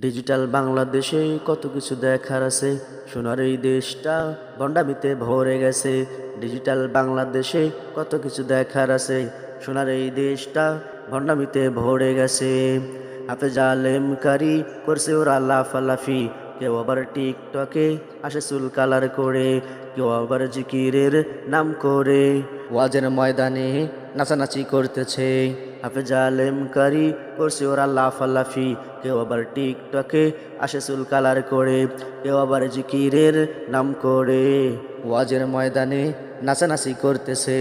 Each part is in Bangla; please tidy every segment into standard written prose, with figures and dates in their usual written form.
ডিজিটাল বাংলাদেশে কত কিছু দেখার আছে, সোনার এই দেশটা ভণ্ডামিতে ভরে গেছে। ডিজিটাল বাংলাদেশে কত কিছু দেখার আছে, সোনার এই দেশটা ভণ্ডামিতে ভরে গেছে। হাফেজ আলেমকারী করছে ওরা লাফালাফি, কেউ আবার টিকটকে আসে চুল কালার করে, কেউ আবার জিকিরের নাম করে ওয়াজের ময়দানে নাচানাচি করতেছে। হাফেজ আলেমকারী করছে ওরা লাফালাফি, কেউ আবার টিকটকে আসে চুল কালার করে, কেউ আবার জিকিরের নাম করে ওয়াজের ময়দানে নাচানাচি করতেছে।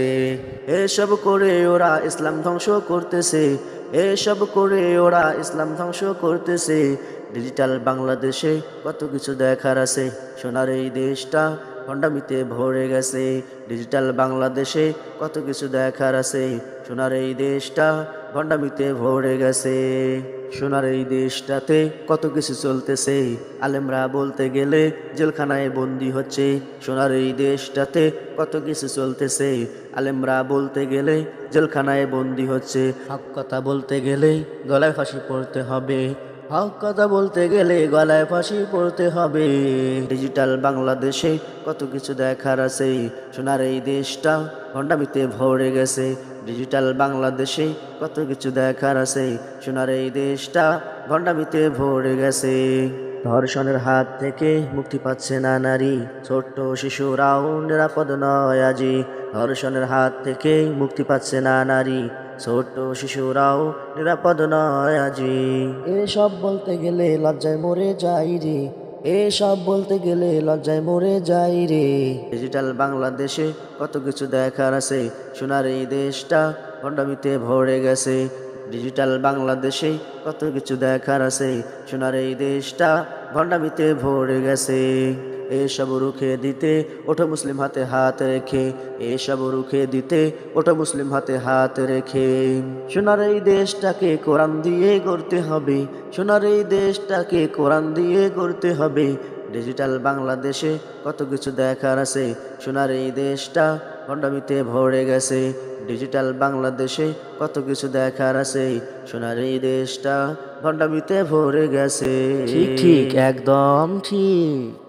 এসব করে ওরা ইসলাম ধ্বংস করতেছে, এসব করে ওরা ইসলাম ধ্বংস করতেছে। ডিজিটাল বাংলাদেশে কত কিছু দেখার আছে, সোনার এই দেশটা ভণ্ডামিতে ভরে গেছে। ডিজিটাল বাংলাদেশে কত কিছু দেখার আছে, সোনার এই দেশটা ভণ্ডামিতে ভরে গেছে। সোনার এই দেশটাতে কত কিছু চলতেছে, আলেমরা বলতে গেলে জেলখানায় বন্দি হচ্ছে। সোনার এই দেশটাতে কত কিছু চলতেছে, আলেমরা বলতে গেলে জেলখানায় বন্দি হচ্ছে। হক কথা বলতে গেলে গলায় ফাঁসি পড়তে হবে, হক কথা বলতে গেলে গলায় ফাঁসি পড়তে হবে। ডিজিটাল বাংলাদেশে কত কিছু দেখার আছে, সোনার এই দেশটা ভণ্ডামিতে ভরে গেছে। ডিজিটাল বাংলাদেশে কত কিছু দেখার আছে, সোনার এই দেশটা ভণ্ডামিতে ভরে গেছে। ধর্ষণের হাত থেকে মুক্তি পাচ্ছে না নারী, ছোট্ট শিশুরাও নিরাপদ নয় আজি। ধর্ষণের হাত থেকে মুক্তি পাচ্ছে না নারী, ছোট্ট শিশুরাও নিরাপদ নয় আজি। এসব বলতে গেলে লজ্জায় মরে যাই রে, এসব বলতে গেলে লজ্জায় মরে যাই রে। ডিজিটাল বাংলাদেশে কত কিছু দেখার আছে, সোনার এই দেশটা ভণ্ডামিতে ভরে গেছে। ডিজিটাল বাংলাদেশে কত কিছু দেখার আছে, সোনার এই দেশটা ভণ্ডামিতে ভরে গেছে। এসব রুখে দিতে ওঠো মুসলিম হাতে হাত রেখে, এসব রুখে দিতে ওঠো মুসলিম হাতে হাত রেখে। সোনার এই দেশটাকে কোরআন দিয়ে গড়তে হবে, সোনার এই দেশটাকে কোরআন দিয়ে গড়তে হবে। ডিজিটাল বাংলাদেশে কত কিছু দেখার আছে, সোনার এই দেশটা ভণ্ডামিতে ভরে গেছে। ডিজিটাল বাংলাদেশে কত কিছু দেখার আছে, সোনার এই দেশটা ভণ্ডামিতে ভরে গেছে। ঠিক ঠিক, একদম ঠিক।